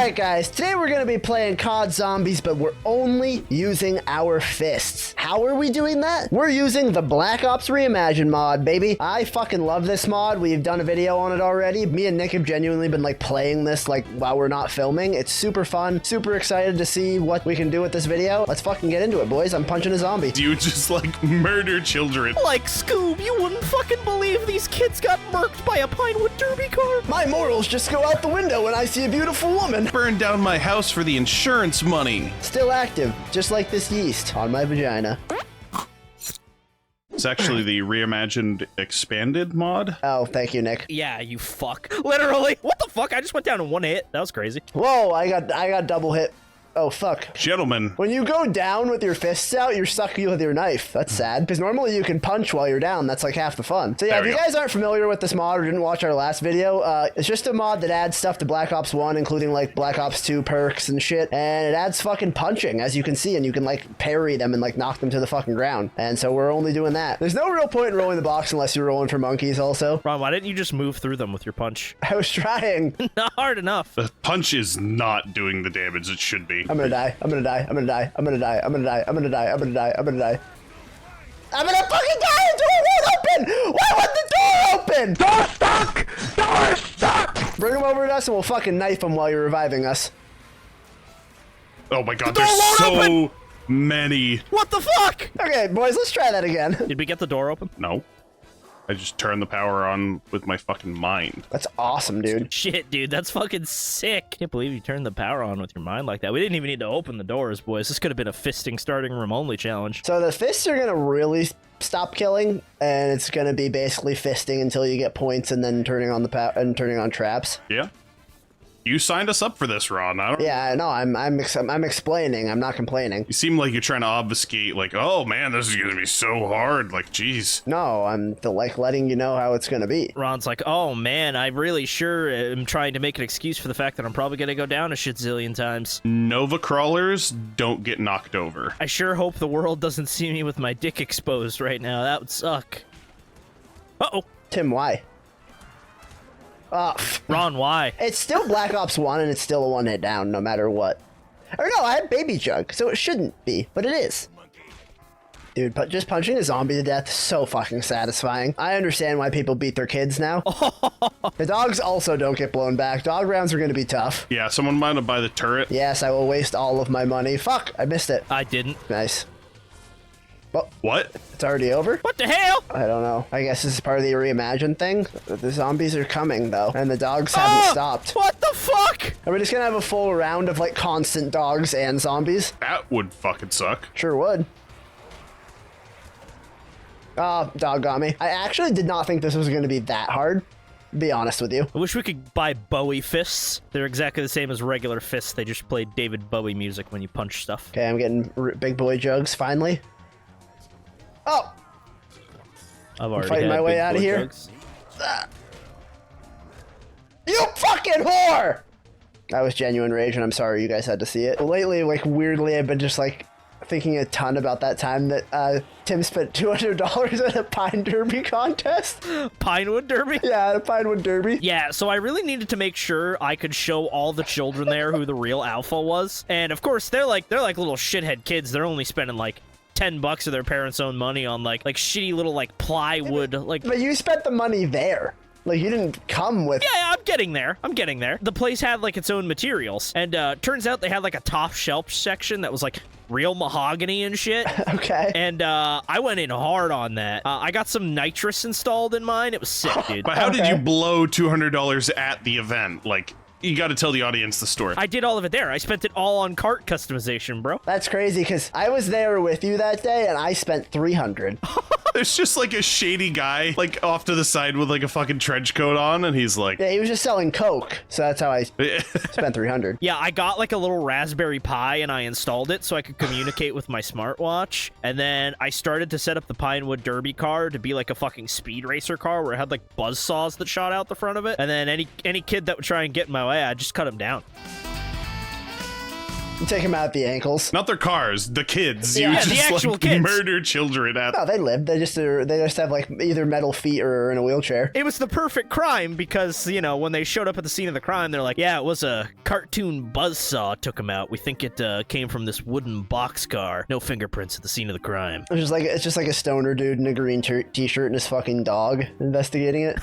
Alright guys, today we're gonna be playing COD Zombies, but we're only using our fists. How are we doing that? We're using the Black Ops Reimagined mod, baby. I fucking love this mod. We've done a video on it already. Me and Nick have genuinely been like playing this like while we're not filming. It's super fun, super excited to see what we can do with this video. Let's fucking get into it, boys. I'm punching a zombie. You just like murder children. Like Scoob, you wouldn't fucking believe these kids got murked by a Pinewood Derby car. My morals just go out the window when I see a beautiful woman. Burn down my house for the insurance money. Still active, just like this yeast on my vagina. It's actually the Reimagined-Expanded mod. Oh, thank you, Nick. Yeah, you fuck. Literally. What the fuck? I just went down in one hit. That was crazy. Whoa, I got double hit. Oh, fuck. Gentlemen. When you go down with your fists out, you're stuck with your knife. That's sad, because normally you can punch while you're down. That's like half the fun. So yeah, if you guys aren't familiar with this mod or didn't watch our last video, it's just a mod that adds stuff to Black Ops 1, including like Black Ops 2 perks and shit, and it adds fucking punching, as you can see, and you can like parry them and like knock them to the fucking ground. And so we're only doing that. There's no real point in rolling the box unless you're rolling for monkeys also. Ron, why didn't you just move through them with your punch? I was trying. Not hard enough. The punch is not doing the damage it should be. I'm gonna die. I'm gonna die. I'm gonna die. I'm gonna die. I'm gonna die. I'm gonna die. I'm gonna die. I'm gonna die. I'm gonna fucking die! The door won't open! Why won't the door open? Door stuck! Door stuck! Bring him over to us and we'll fucking knife him while you're reviving us. Oh my god, there's so many. What the fuck? Okay, boys, let's try that again. Did we get the door open? No. I just turned the power on with my fucking mind. That's awesome, dude. Shit, dude, that's fucking sick. Can't believe you turned the power on with your mind like that. We didn't even need to open the doors, boys. This could have been a fisting starting room only challenge. So the fists are gonna really stop killing, and it's gonna be basically fisting until you get points and then turning on the and turning on traps. Yeah. You signed us up for this, Ron. I don't... Yeah, no, I'm explaining. I'm not complaining. You seem like you're trying to obfuscate, like, oh man, this is gonna be so hard. Like, geez. No, I'm like letting you know how it's gonna be. Ron's like, oh man, I really sure am trying to make an excuse for the fact that I'm probably gonna go down a shit zillion times. Nova crawlers don't get knocked over. I sure hope the world doesn't see me with my dick exposed right now. That would suck. Uh-oh. Tim, why? Ron, why? It's still Black Ops 1 and it's still a one hit down no matter what. Or no, I had Baby Jug, so it shouldn't be, but it is. Dude, but just punching a zombie to death is so fucking satisfying. I understand why people beat their kids now. The dogs also don't get blown back. Dog rounds are gonna be tough. Yeah, someone might have buy the turret. Yes, I will waste all of my money. Fuck, I missed it. I didn't. Nice. Well, What? it's already over? What the hell? I don't know. I guess this is part of the reimagined thing. The zombies are coming, though, and the dogs haven't stopped. What the fuck? Are we just gonna have a full round of, like, constant dogs and zombies? That would fucking suck. Sure would. Oh, dog got me. I actually did not think this was gonna be that hard, to be honest with you. I wish we could buy Bowie fists. They're exactly the same as regular fists. They just play David Bowie music when you punch stuff. Okay, I'm getting big boy jugs, finally. Oh! I've already fighting my way out of here. You fucking whore! That was genuine rage, and I'm sorry you guys had to see it. Lately, like, weirdly, I've been just, like, thinking a ton about that time that Tim spent $200 at a Pine Derby contest. Pinewood Derby? Yeah, at a Pinewood Derby. Yeah, so I really needed to make sure I could show all the children there who the real alpha was. And of course, they're like little shithead kids. They're only spending like $10 of their parents' own money on like shitty little like plywood like. But you spent the money there. Like, you didn't come with... Yeah, I'm getting there. I'm getting there. The place had, like, its own materials. And, turns out they had, like, a top shelf section that was, like, real mahogany and shit. Okay. And, I went in hard on that. I got some nitrous installed in mine. It was sick, dude. But how did you blow $200 at the event? Like, you got to tell the audience the story. I did all of it there. I spent it all on cart customization, bro. That's crazy, because I was there with you that day, and I spent $300. There's just like a shady guy like off to the side with like a fucking trench coat on, and he's like, Yeah, he was just selling Coke, so that's how I spent $300. Yeah, I got like a little Raspberry Pi and I installed it so I could communicate with my smartwatch. And then I started to set up the Pinewood Derby car to be like a fucking speed racer car where it had like buzzsaws that shot out the front of it. And then any kid that would try and get in my way, I just cut him down. Take him out the ankles. Not their cars, the kids. Yeah, You the just actual like kids. murder children at. No, they live. They just have like either metal feet or in a wheelchair. It was the perfect crime because, you know, when they showed up at the scene of the crime, they're like, yeah, it was a cartoon buzzsaw took him out. We think it came from this wooden boxcar. No fingerprints at the scene of the crime. It's just like a stoner dude in a green t-shirt and his fucking dog investigating it.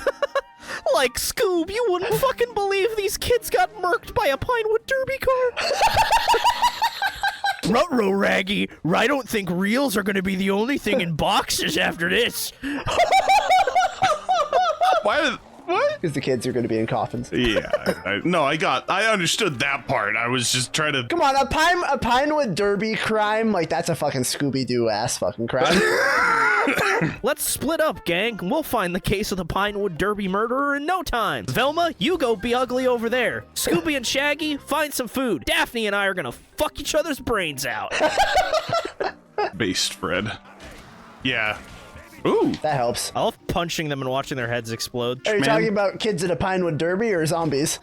Like, Scoob, you wouldn't fucking believe these kids got murked by a Pinewood Derby car. Ruh-roh, Raggy. I don't think reels are going to be the only thing in boxes after this. What? Because the kids are going to be in coffins. Yeah, I understood that part. I was just trying to. Come on, a Pinewood Derby crime? Like, that's a fucking Scooby-Doo ass fucking crime. Let's split up, gang. We'll find the case of the Pinewood Derby murderer in no time. Velma, you go be ugly over there. Scooby and Shaggy, find some food. Daphne and I are gonna fuck each other's brains out. Based Fred. Yeah. Ooh. That helps. I love punching them and watching their heads explode. Are you Man. talking about kids at a Pinewood Derby or zombies?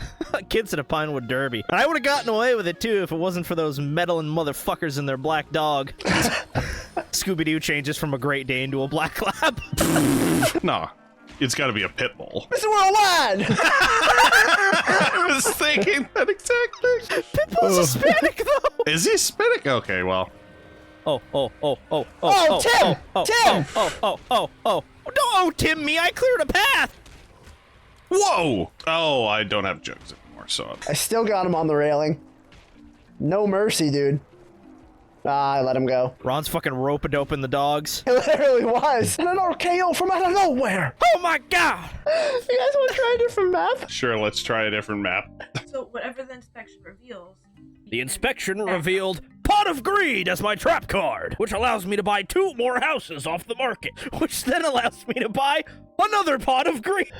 Kids at a Pinewood Derby. And I would have gotten away with it too if it wasn't for those meddling motherfuckers and their black dog. Scooby-Doo changes from a Great Dane to a black lab. Nah. It's gotta be a pit bull. Mr. Worldwide! I was thinking that exact thing. Pitbull's Hispanic though. Is he Hispanic? Okay, well. Oh, Tim! Tim! No, Tim, me, I cleared a path. Whoa! Oh, I don't have jugs anymore, so. I still got him on the railing. No mercy, dude. Ah, I let him go. Ron's fucking rope-a-doping the dogs. It literally was. And an RKO from out of nowhere. Oh my god! You guys want to try a different map? Sure, let's try a different map. So whatever the inspection reveals. The inspection revealed Pot of Greed as my trap card, which allows me to buy 2 more houses off the market, which then allows me to buy another Pot of Greed,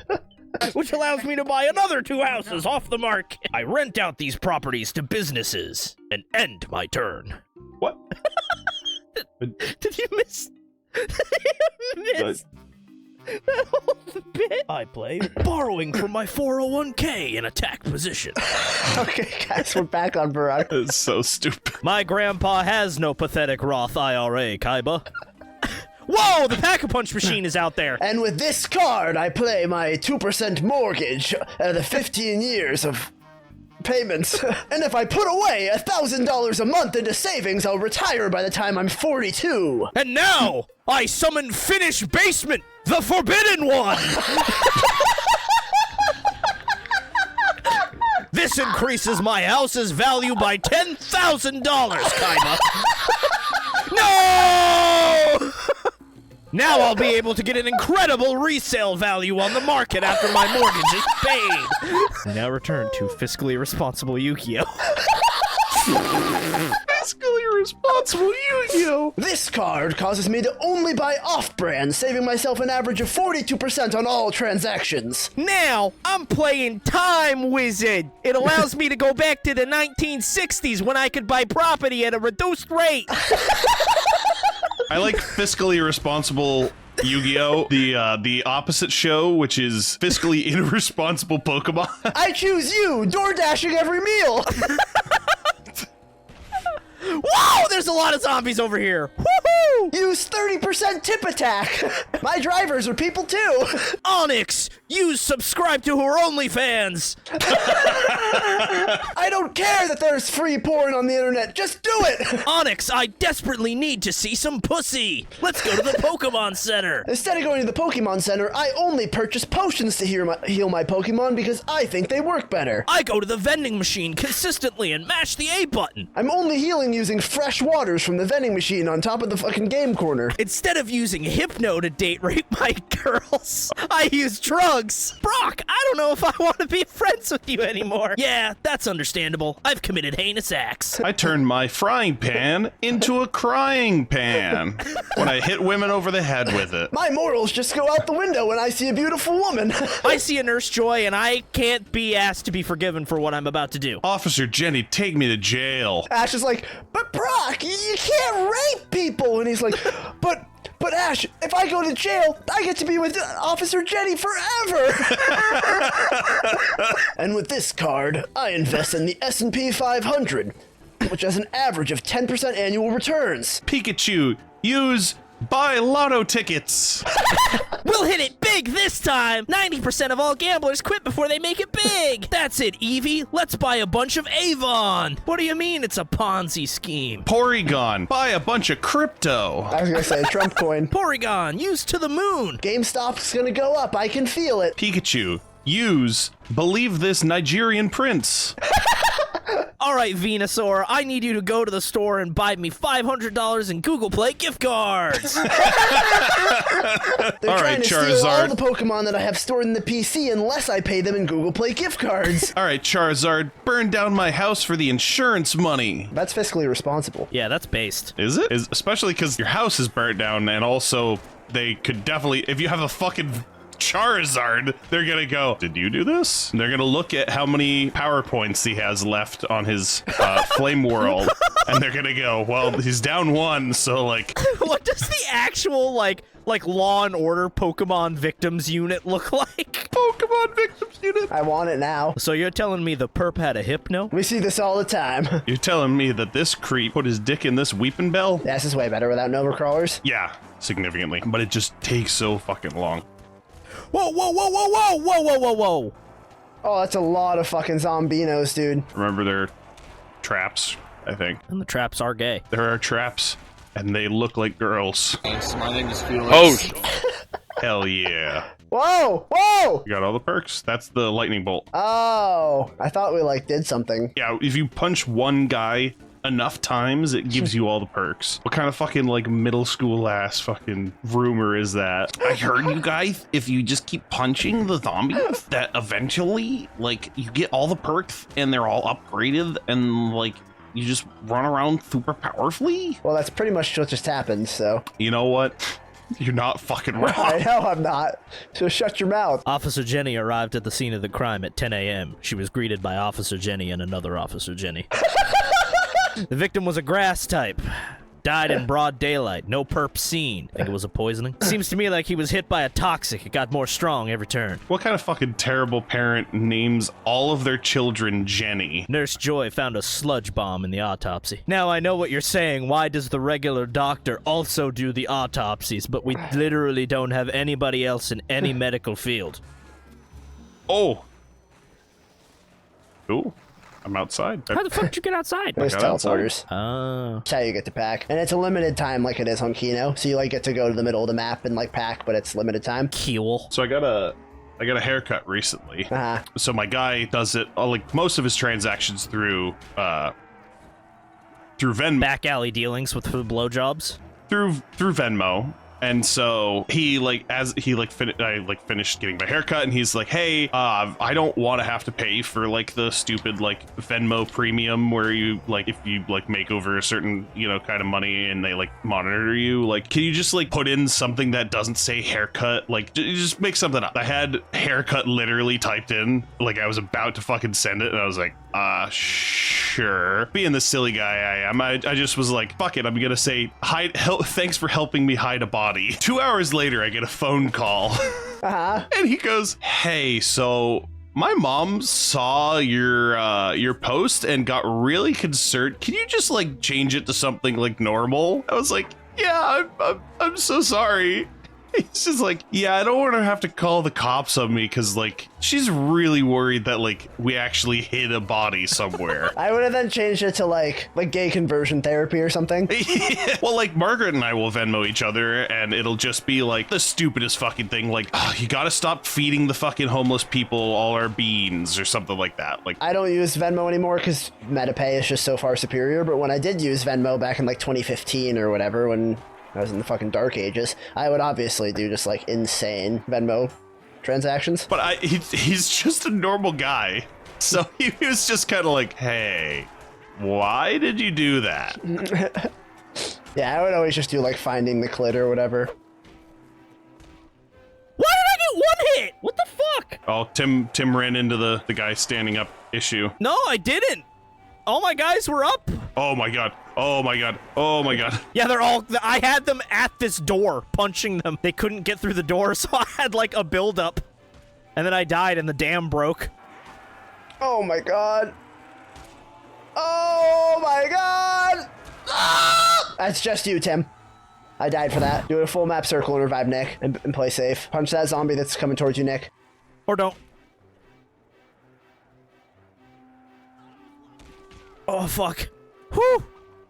which allows me to buy another 2 houses off the market. I rent out these properties to businesses and end my turn. What? Did you miss? Did you miss? That whole bit. I play borrowing from my 401k in attack position. Okay, guys, we're back on Verruckt. It's so stupid. My grandpa has no pathetic Roth IRA, Kaiba. Whoa, the Pack-a-Punch machine is out there. And with this card, I play my 2% mortgage out the 15 years of payments. And if I put away $1,000 a month into savings, I'll retire by the time I'm 42. And now, I summon Finish Basement, the Forbidden One. This increases my house's value by $10,000, Kaiba. No! Now I'll be able to get an incredible resale value on the market after my mortgage is paid. Now return to Fiscally Responsible Yu-Gi-Oh! Fiscally Responsible Yu-Gi-Oh! This card causes me to only buy off-brand, saving myself an average of 42% on all transactions. Now, I'm playing Time Wizard. It allows me to go back to the 1960s when I could buy property at a reduced rate. I like Fiscally Responsible Yu-Gi-Oh! The opposite show, which is Fiscally Irresponsible Pokemon. I choose you, door dashing every meal. Whoa, there's a lot of zombies over here. Woohoo! Use 30% tip attack. My drivers are people too. Onyx, use subscribe to her OnlyFans. I don't care that there's free porn on the internet. Just do it. Onyx, I desperately need to see some pussy. Let's go to the Pokemon Center. Instead of going to the Pokemon Center, I only purchase potions to heal my Pokemon because I think they work better. I go to the vending machine consistently and mash the A button. I'm only healing using fresh waters from the vending machine on top of the fucking game corner. Instead of using Hypno to date rape my girls, I use drugs. Brock, I don't know if I want to be friends with you anymore. Yeah, that's understandable. I've committed heinous acts. I turned my frying pan into a crying pan when I hit women over the head with it. My morals just go out the window when I see a beautiful woman. I see a Nurse Joy and I can't be asked to be forgiven for what I'm about to do. Officer Jenny, take me to jail. Ash is like, but Brock, you can't rape people. And he's like, but Ash, if I go to jail, I get to be with Officer Jenny forever. And with this card, I invest in the S&P 500. which has an average of 10% annual returns. Pikachu, use buy lotto tickets. We'll hit it big this time! 90% of all gamblers quit before they make it big! That's it, Eevee. Let's buy a bunch of Avon! What do you mean it's a Ponzi scheme? Porygon, buy a bunch of crypto. I was gonna say Trump coin. Porygon, used to the moon! GameStop's gonna go up. I can feel it. Pikachu, use believe this Nigerian prince. All right, Venusaur, I need you to go to the store and buy me $500 in Google Play gift cards. They're All trying right, to steal all Charizard. the Pokemon that I have stored in the PC unless I pay them in Google Play gift cards. All right, Charizard, burn down my house for the insurance money. That's fiscally responsible. Yeah, that's based. Is it? Especially because your house is burnt down, and also they could definitely, if you have a fucking Charizard, they're gonna go, did you do this? And they're gonna look at how many PowerPoints he has left on his Flame World, and they're gonna go, well, he's down one, so like... What does the actual, like Law and Order Pokemon Victims Unit look like? Pokemon Victims Unit. I want it now. So you're telling me the perp had a hypno? We see this all the time. You're telling me that this creep put his dick in this weeping bell? This is way better without Nova Crawlers. Yeah, significantly. But it just takes so fucking long. Whoa, whoa, whoa, whoa, whoa, whoa, whoa, whoa, whoa. Oh, that's a lot of fucking zombinos, dude. Remember their traps, I think. And the traps are gay. There are traps, and they look like girls. My name is Felix. Oh, hell yeah. Whoa, whoa! You got all the perks? That's the lightning bolt. Oh, I thought we like did something. Yeah, if you punch one guy enough times, it gives you all the perks. What kind of fucking like middle school ass fucking rumor is that? I heard you guys, if you just keep punching the zombies, that eventually like you get all the perks and they're all upgraded and like you just run around super powerfully. Well, that's pretty much what just happened, so. You know what? You're not fucking wrong. I know I'm not. So shut your mouth. Officer Jenny arrived at the scene of the crime at 10 a.m. She was greeted by Officer Jenny and another Officer Jenny. The victim was a grass type. Died in broad daylight. No perp seen. Think it was a poisoning? Seems to me like he was hit by a toxic. It got more strong every turn. What kind of fucking terrible parent names all of their children Jenny? Nurse Joy found a sludge bomb in the autopsy. Now I know what you're saying. Why does the regular doctor also do the autopsies, but we literally don't have anybody else in any medical field? Oh. Ooh. I'm outside. How the fuck did you get outside? There's got outside. teleporters. Oh. That's how you get to pack. And it's a limited time like it is on Kino. So you like get to go to the middle of the map and like pack, but it's limited time. Cool. So I got a haircut recently. So my guy does it like most of his transactions through Venmo. Back alley dealings with blowjobs. Through Venmo. And so he like I finished getting my haircut and he's like, hey, I don't want to have to pay for like the stupid like Venmo premium where you like if you like make over a certain, you know, kind of money and they like monitor you, like can you just like put in something that doesn't say haircut, like just make something up. I had haircut literally typed in, like I was about to fucking send it and I was like, sure. Being the silly guy I am, I just was like, fuck it, I'm gonna say thanks for helping me hide a body. 2 hours later, I get a phone call. And he goes, hey, so my mom saw your post and got really concerned. Can you just like change it to something like normal? I was like, yeah, I'm so sorry. He's just like, yeah, I don't want to have to call the cops on me because like she's really worried that like we actually hid a body somewhere. I would have then changed it to like gay conversion therapy or something. Yeah. Well, like Margaret and I will Venmo each other and it'll just be like the stupidest fucking thing, like, oh, you gotta stop feeding the fucking homeless people all our beans or something like that. Like, I don't use Venmo anymore because MetaPay is just so far superior, but when I did use Venmo back in like 2015 or whatever, when I was in the fucking dark ages, I would obviously do just like insane Venmo transactions. But he's just a normal guy. So he was just kind of like, hey, why did you do that? Yeah, I would always just do like finding the clit or whatever. Why did I get one hit? What the fuck? Oh, Tim ran into the guy standing up issue. No, I didn't. All my guys were up. Oh my god. Oh my god. Oh my god. Yeah, I had them at this door, punching them. They couldn't get through the door, so I had like a build-up. And then I died and the dam broke. Oh my god. Oh my god! That's just you, Tim. I died for that. Do a full map circle and revive Nick and play safe. Punch that zombie that's coming towards you, Nick. Or don't. Oh, fuck. Whew.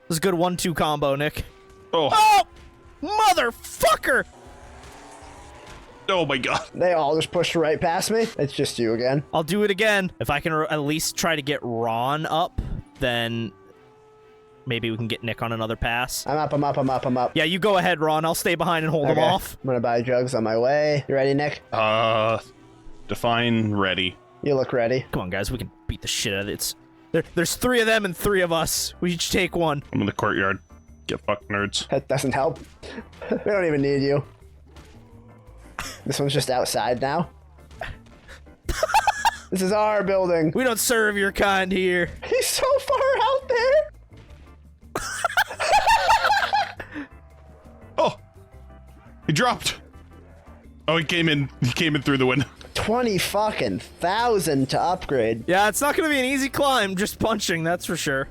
This is a good 1-2 combo, Nick. Oh, Motherfucker! oh my god. They all just pushed right past me. It's just you again. I'll do it again. If I can at least try to get Ron up, then maybe we can get Nick on another pass. I'm up, I'm up, I'm up, I'm up. Yeah, you go ahead, Ron. I'll stay behind and hold him off. I'm gonna buy drugs on my way. You ready, Nick? Define ready. You look ready. Come on, guys. We can beat the shit out of it. There's 3 of them and 3 of us. We each take one. I'm in the courtyard. Get fucked, nerds. That doesn't help. We don't even need you. This one's just outside now. This is our building. We don't serve your kind here. He's so far out there. Oh, he dropped. Oh, he came in. He came in through the window. 20 fucking thousand to upgrade. Yeah, it's not gonna be an easy climb just punching, that's for sure.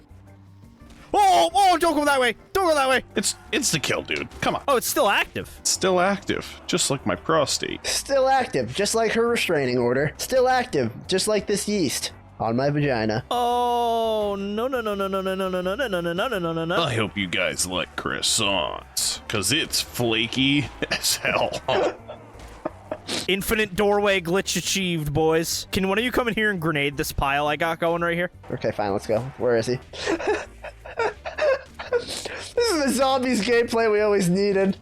Oh, don't go that way. Don't go that way. It's the kill, dude. Come on. Oh, it's still active. It's still active, just like my prostate. Still active, just like her restraining order. Still active, just like this yeast on my vagina. Oh, no. I hope you guys like croissants, cause it's flaky as hell. Infinite doorway glitch achieved, boys. Can one of you come in here and grenade this pile I got going right here? Okay, fine, let's go. Where is he? This is the zombies gameplay we always needed.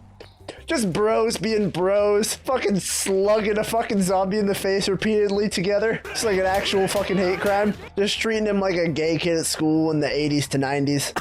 Just bros being bros. Fucking slugging a fucking zombie in the face repeatedly together. It's like an actual fucking hate crime. Just treating him like a gay kid at school in the 80s to 90s.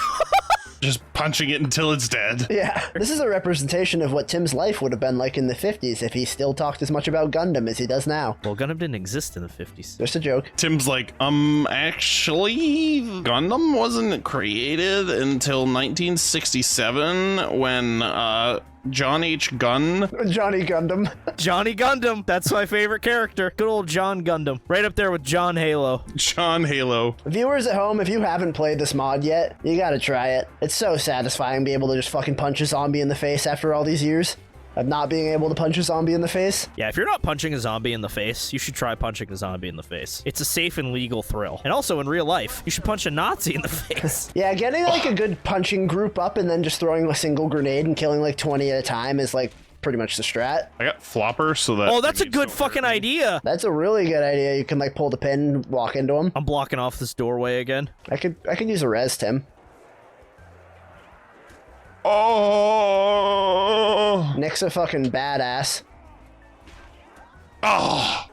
Just punching it until it's dead. Yeah. This is a representation of what Tim's life would have been like in the 50s if he still talked as much about Gundam as he does now. Well, Gundam didn't exist in the 50s. Just a joke. Tim's like, actually, Gundam wasn't created until 1967 when, John H. Gunn. Johnny Gundam. Johnny Gundam. That's my favorite character. Good old John Gundam. Right up there with John Halo. John Halo. Viewers at home, if you haven't played this mod yet, you gotta try it. It's so satisfying to be able to just fucking punch a zombie in the face after all these years of not being able to punch a zombie in the face. Yeah, if you're not punching a zombie in the face, you should try punching a zombie in the face. It's a safe and legal thrill. And also in real life, you should punch a Nazi in the face. Yeah, getting like a good punching group up and then just throwing a single grenade and killing like 20 at a time is like pretty much the strat. I got flopper so that... Oh, that's a good fucking idea. That's a really good idea. You can like pull the pin and walk into them. I'm blocking off this doorway again. I could use a res, Tim. Oh! Nick's a fucking badass. Oh!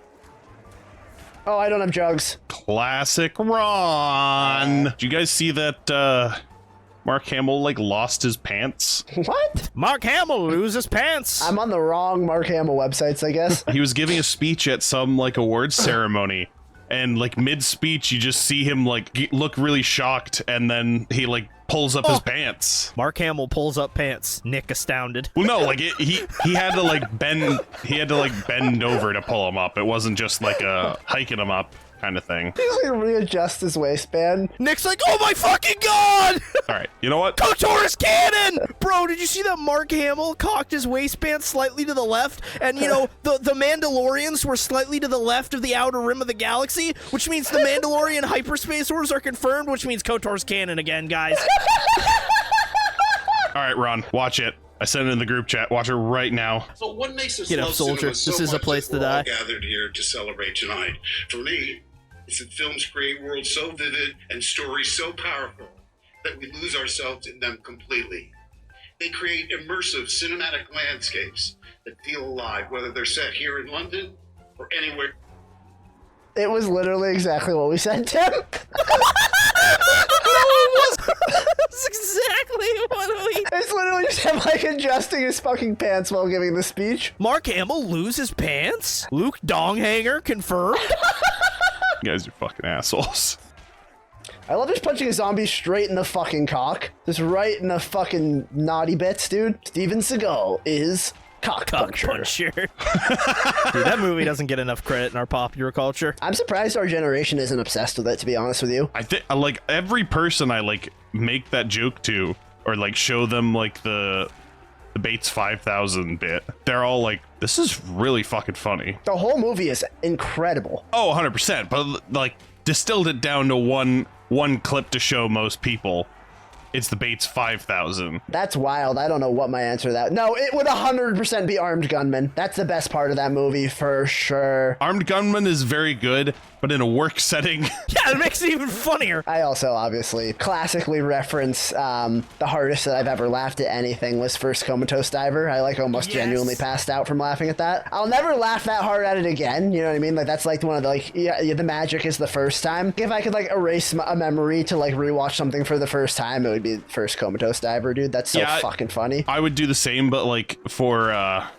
Oh, I don't have jugs. Classic Ron! Did you guys see that, Mark Hamill, like, lost his pants? What? Mark Hamill loses pants. I'm on the wrong Mark Hamill websites, I guess. He was giving a speech at some, like, awards ceremony. And, like, mid-speech, you just see him, like, look really shocked, and then he, like, pulls up his pants. Mark Hamill pulls up pants. Nick astounded. Well, no, like, he had to, like, bend over to pull him up. It wasn't just, like, a hiking him up kind of thing. He's like readjust his waistband. Nick's like, oh my fucking god! All right, you know what? KOTOR's Canon! Bro, did you see that Mark Hamill cocked his waistband slightly to the left? And, you know, the Mandalorians were slightly to the left of the outer rim of the galaxy, which means the Mandalorian hyperspace orders are confirmed, which means KOTOR's Canon again, guys. All right, Ron, watch it. I sent it in the group chat. Watch it right now. So what makes us Get up, love soldier. cinema so This is a much place that to we're all die. gathered here to celebrate tonight. For me, it's that films create worlds so vivid and stories so powerful that we lose ourselves in them completely. They create immersive cinematic landscapes that feel alive, whether they're set here in London or anywhere. It was literally exactly what we said, Tim. That's exactly what we... It's literally just him like adjusting his fucking pants while giving the speech. Mark Hamill lose his pants? Luke Donghanger confirmed? You guys are fucking assholes. I love just punching a zombie straight in the fucking cock. Just right in the fucking naughty bits, dude. Steven Seagal is cock puncher. Dude, that movie doesn't get enough credit in our popular culture. I'm surprised our generation isn't obsessed with it, to be honest with you. I think, like, every person I, like, make that joke to or like show them like the Bates 5000 bit, they're all like, this is really fucking funny. The whole movie is incredible. Oh, 100%. But like distilled it down to one clip to show most people. It's the Bates 5000. That's wild. I don't know what my answer to that. No, it would 100% be Armed Gunman. That's the best part of that movie for sure. Armed Gunman is very good, but in a work setting. Yeah, it makes it even funnier. I also obviously classically reference the hardest that I've ever laughed at anything was First Comatose Diver. I like almost genuinely passed out from laughing at that. I'll never laugh that hard at it again. You know what I mean? Like that's like one of the like the magic is the first time. If I could like erase a memory to like rewatch something for the first time, it would be First Comatose Diver, dude. That's so fucking funny. I would do the same, but like for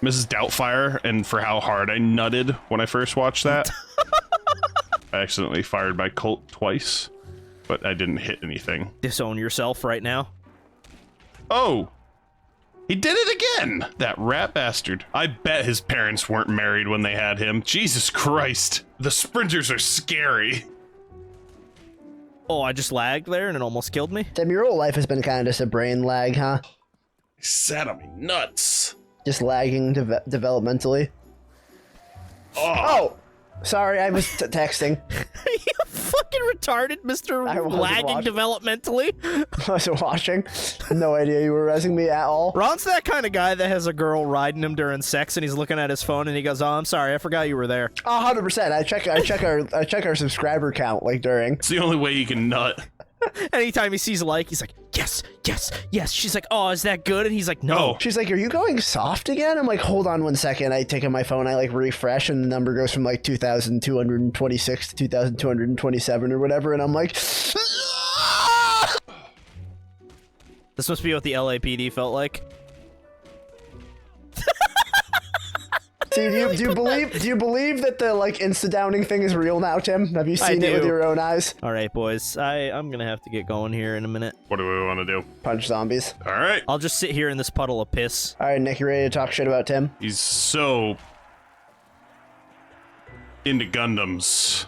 Mrs. Doubtfire and for how hard I nutted when I first watched that. I accidentally fired my Colt twice, but I didn't hit anything. Disown yourself right now. Oh, he did it again. That rat bastard. I bet his parents weren't married when they had him. Jesus Christ. The sprinters are scary. Oh, I just lagged there and it almost killed me. Tim, your whole life has been kind of just a brain lag, huh? He sat on me nuts. Just lagging developmentally. Oh! Sorry, I was texting. You fucking retarded, Mr. Lagging developmentally. I wasn't watching. No idea you were rezzing me at all. Ron's that kind of guy that has a girl riding him during sex and he's looking at his phone and he goes, oh, I'm sorry, I forgot you were there. 100%. I check our subscriber count like during. It's the only way you can nut. Anytime he sees a like, he's like, yes, yes, yes. She's like, oh, is that good? And he's like, no. She's like, are you going soft again? I'm like, hold on 1 second. I take out my phone, I like refresh, and the number goes from like 2,226 to 2,227 or whatever, and I'm like, This must be what the LAPD felt like. See, do you believe that the like insta-downing thing is real now, Tim? Have you seen it with your own eyes? All right, boys. I'm gonna have to get going here in a minute. What do we want to do? Punch zombies. All right. I'll just sit here in this puddle of piss. All right, Nick, you ready to talk shit about Tim? He's so into Gundams.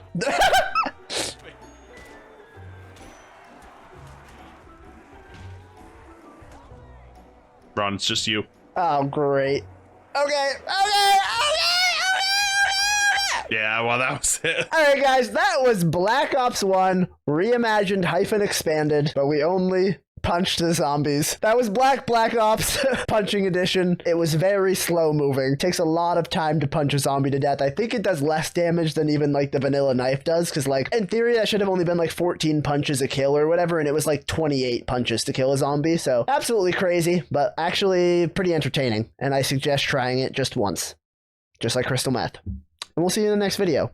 Ron, it's just you. Oh, great. Okay. Yeah, well, that was it. All right, guys, that was Black Ops 1 Reimagined-Expanded, but we only punched the zombies. That was Black Ops punching edition. It was very slow moving. Takes a lot of time to punch a zombie to death. I think it does less damage than even like the vanilla knife does, because like in theory that should have only been like 14 punches a kill or whatever, and it was like 28 punches to kill a zombie. So absolutely crazy, but actually pretty entertaining. And I suggest trying it just once, just like crystal meth. And we'll see you in the next video.